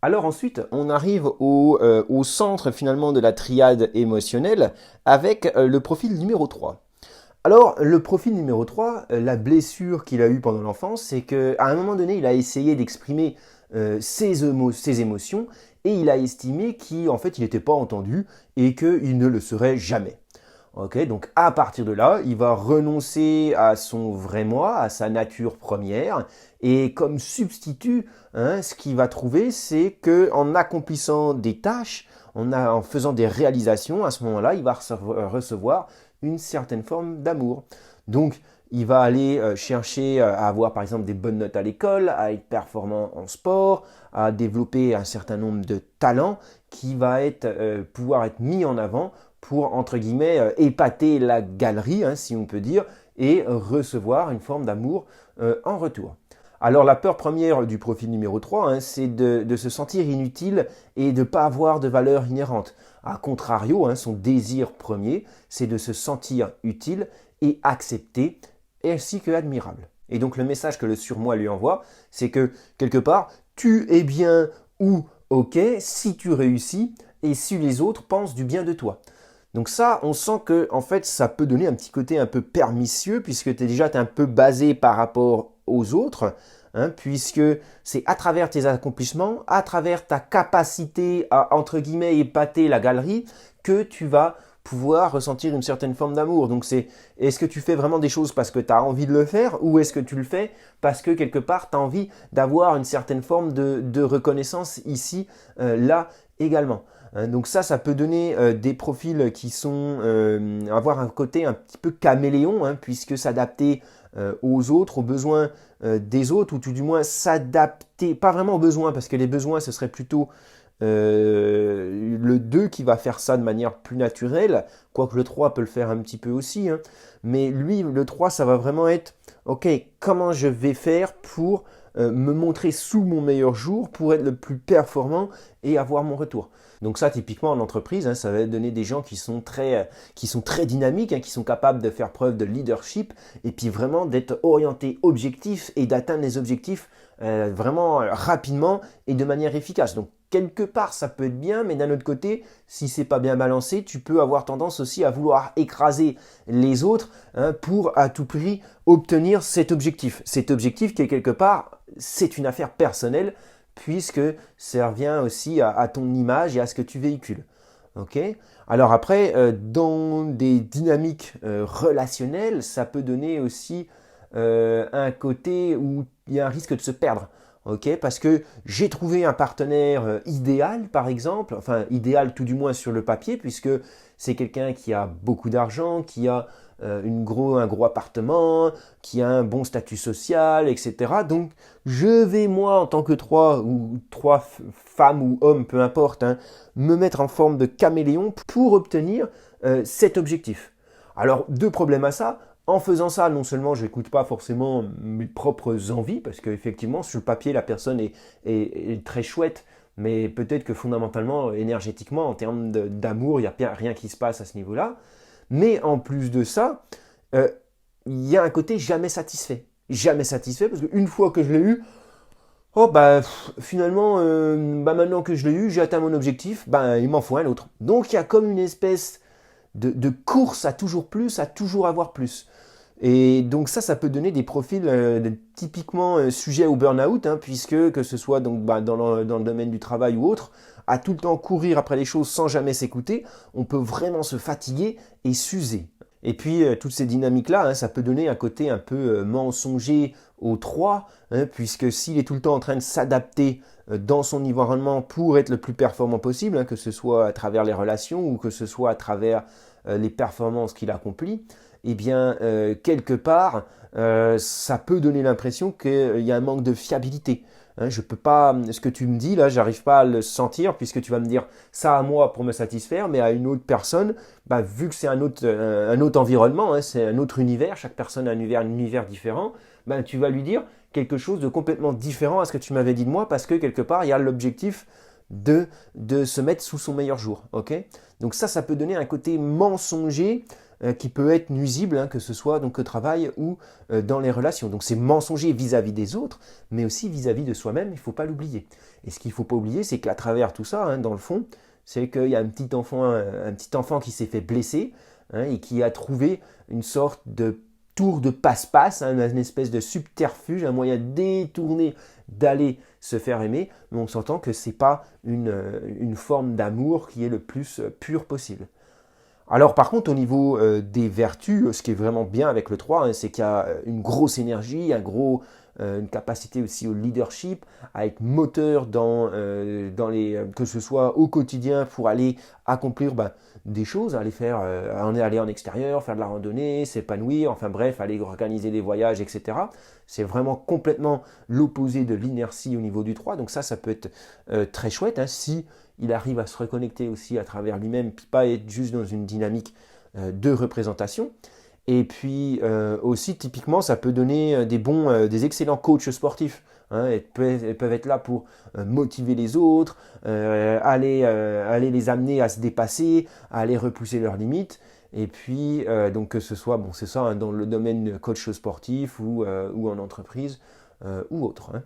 Alors ensuite, on arrive au centre finalement de la triade émotionnelle avec le profil numéro 3. Alors, le profil numéro 3, la blessure qu'il a eue pendant l'enfance, c'est qu'à un moment donné, il a essayé d'exprimer ses émotions et il a estimé qu'en fait, il n'était pas entendu et qu'il ne le serait jamais. Ok, donc à partir de là, il va renoncer à son vrai moi, à sa nature première, et comme substitut, hein, ce qu'il va trouver, c'est que en accomplissant des tâches, en faisant des réalisations, à ce moment-là, il va recevoir une certaine forme d'amour. Donc, il va aller chercher à avoir par exemple des bonnes notes à l'école, à être performant en sport, à développer un certain nombre de talents qui va pouvoir être mis en avant pour, entre guillemets, épater la galerie, hein, si on peut dire, et recevoir une forme d'amour en retour. Alors la peur première du profil numéro 3, hein, c'est de se sentir inutile et de ne pas avoir de valeur inhérente. A contrario, hein, son désir premier, c'est de se sentir utile et accepté, ainsi que admirable. Et donc le message que le surmoi lui envoie, c'est que quelque part, tu es bien ou ok si tu réussis et si les autres pensent du bien de toi. Donc ça, on sent que en fait, ça peut donner un petit côté un peu permissif puisque tu es déjà un peu basé par rapport aux autres, hein, puisque c'est à travers tes accomplissements, à travers ta capacité à, entre guillemets, épater la galerie, que tu vas pouvoir ressentir une certaine forme d'amour. Donc c'est, est-ce que tu fais vraiment des choses parce que tu as envie de le faire ou est-ce que tu le fais parce que quelque part tu as envie d'avoir une certaine forme de reconnaissance ici, là également. Donc ça peut donner des profils qui sont avoir un côté un petit peu caméléon, hein, puisque s'adapter aux autres, aux besoins des autres, ou tout du moins s'adapter, pas vraiment aux besoins, parce que les besoins, ce serait plutôt le 2 qui va faire ça de manière plus naturelle, quoique le 3 peut le faire un petit peu aussi, hein. Mais lui, le 3, ça va vraiment être, ok, comment je vais faire pour me montrer sous mon meilleur jour, pour être le plus performant et avoir mon retour. Donc ça, typiquement en entreprise, hein, ça va donner des gens qui sont très dynamiques, hein, qui sont capables de faire preuve de leadership et puis vraiment d'être orientés objectifs et d'atteindre les objectifs vraiment rapidement et de manière efficace. Donc quelque part, ça peut être bien, mais d'un autre côté, si c'est pas bien balancé, tu peux avoir tendance aussi à vouloir écraser les autres, hein, pour à tout prix obtenir cet objectif. Cet objectif qui est quelque part, c'est une affaire personnelle, puisque ça revient aussi à ton image et à ce que tu véhicules. Okay. Alors après, dans des dynamiques relationnelles, ça peut donner aussi un côté où il y a un risque de se perdre. Okay, parce que j'ai trouvé un partenaire idéal, par exemple, enfin idéal tout du moins sur le papier, puisque c'est quelqu'un qui a beaucoup d'argent, qui a un gros appartement, qui a un bon statut social, etc. Donc je vais moi, en tant que trois femmes ou hommes, peu importe, hein, me mettre en forme de caméléon pour obtenir cet objectif. Alors deux problèmes à ça. En faisant ça, non seulement je n'écoute pas forcément mes propres envies, parce qu'effectivement, sur le papier, la personne est très chouette, mais peut-être que fondamentalement, énergétiquement, en termes d'amour, il n'y a rien qui se passe à ce niveau-là. Mais en plus de ça, il y a un côté jamais satisfait. Jamais satisfait, parce qu'une fois que je l'ai eu, oh bah finalement, maintenant que je l'ai eu, j'ai atteint mon objectif, il m'en faut un autre. Donc il y a comme une espèce de course à toujours plus, à toujours avoir plus. Et donc ça peut donner des profils typiquement sujets au burn-out, hein, puisque que ce soit donc, dans le domaine du travail ou autre, à tout le temps courir après les choses sans jamais s'écouter, on peut vraiment se fatiguer et s'user. Et puis toutes ces dynamiques-là, hein, ça peut donner un côté un peu mensonger au 3, hein, puisque s'il est tout le temps en train de s'adapter dans son environnement pour être le plus performant possible, hein, que ce soit à travers les relations ou que ce soit à travers les performances qu'il accomplit, eh bien, quelque part, ça peut donner l'impression qu'il y a un manque de fiabilité. Hein, je peux pas, ce que tu me dis là, j'arrive pas à le sentir puisque tu vas me dire ça à moi pour me satisfaire, mais à une autre personne, vu que c'est un autre environnement, hein, c'est un autre univers, chaque personne a un univers différent, tu vas lui dire quelque chose de complètement différent à ce que tu m'avais dit de moi parce que quelque part, il y a l'objectif de se mettre sous son meilleur jour. Okay, donc ça peut donner un côté mensonger qui peut être nuisible, hein, que ce soit donc au travail ou dans les relations. Donc c'est mensonger vis-à-vis des autres, mais aussi vis-à-vis de soi-même, il ne faut pas l'oublier. Et ce qu'il ne faut pas oublier, c'est qu'à travers tout ça, hein, dans le fond, c'est qu'il y a un petit enfant qui s'est fait blesser, hein, et qui a trouvé une sorte de tour de passe-passe, hein, une espèce de subterfuge, un moyen détourné d'aller se faire aimer, mais on s'entend que ce n'est pas une forme d'amour qui est le plus pur possible. Alors par contre, au niveau des vertus, ce qui est vraiment bien avec le 3, hein, c'est qu'il y a une grosse énergie, une capacité aussi au leadership, à être moteur que ce soit au quotidien pour aller accomplir des choses, aller en extérieur, faire de la randonnée, s'épanouir, enfin bref, aller organiser des voyages, etc. C'est vraiment complètement l'opposé de l'inertie au niveau du 3, donc ça peut être très chouette, hein, si il arrive à se reconnecter aussi à travers lui-même, puis pas être juste dans une dynamique de représentation. Et puis aussi, typiquement, ça peut donner des excellents coachs sportifs. Hein, elles peuvent être là pour motiver les autres, aller les amener à se dépasser, à aller repousser leurs limites. Et puis, donc que ce soit, bon, c'est ça, hein, dans le domaine coach sportif ou en entreprise ou autre. Hein.